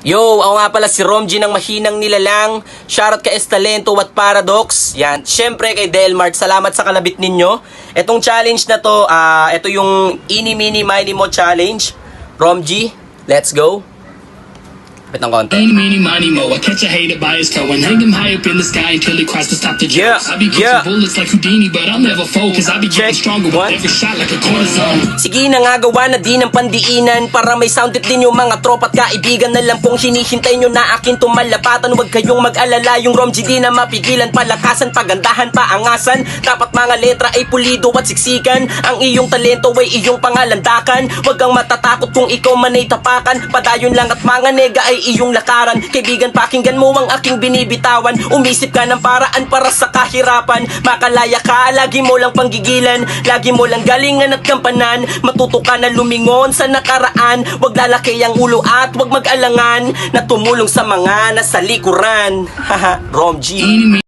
Yo, ako nga pala si Romji ng Mahinang Nilalang. Shoutout kay Estalento at Paradox. Yan, syempre kay Delmart, salamat sa kalabit ninyo. Etong challenge na to, ito yung Eeny Meeny Miny Mo Challenge. Romji, let's go. Wait ng konti. Eeny, meeny, miny, mo. I catch a hater by his coat and hang him high up in the sky until he cries to stop the jokes. I be catching bullets like Houdini, but I'll never fold, cause I be getting stronger with every shot like a cortisone. Sige na nga, gawa na din ng pandiinan para may sound it din yung mga tropa at kaibigan na lang pong hinihintay nyo na akin tumalapatan. Huwag kayong mag-alala, yung Romji di na mapigilan, palakasan, pagandahan, paangasan. Dapat mga letra ay pulido at siksikan, ang iyong talento ay iyong pangalandakan. Huwag kang matatakot kung ikaw man ay tapakan, padayon lang at mga nega ay iyong lakaran. Kaibigan, pakinggan mo ang aking binibitawan, umisip ka ng paraan para sa kahirapan. Makalaya ka, lagi mo lang panggigilan, lagi mo lang galingan at kampanan. Matuto ka na lumingon sa nakaraan, wag lalaki ang ulo at wag mag-alangan na tumulong sa mga nasa likuran. Haha, Romji.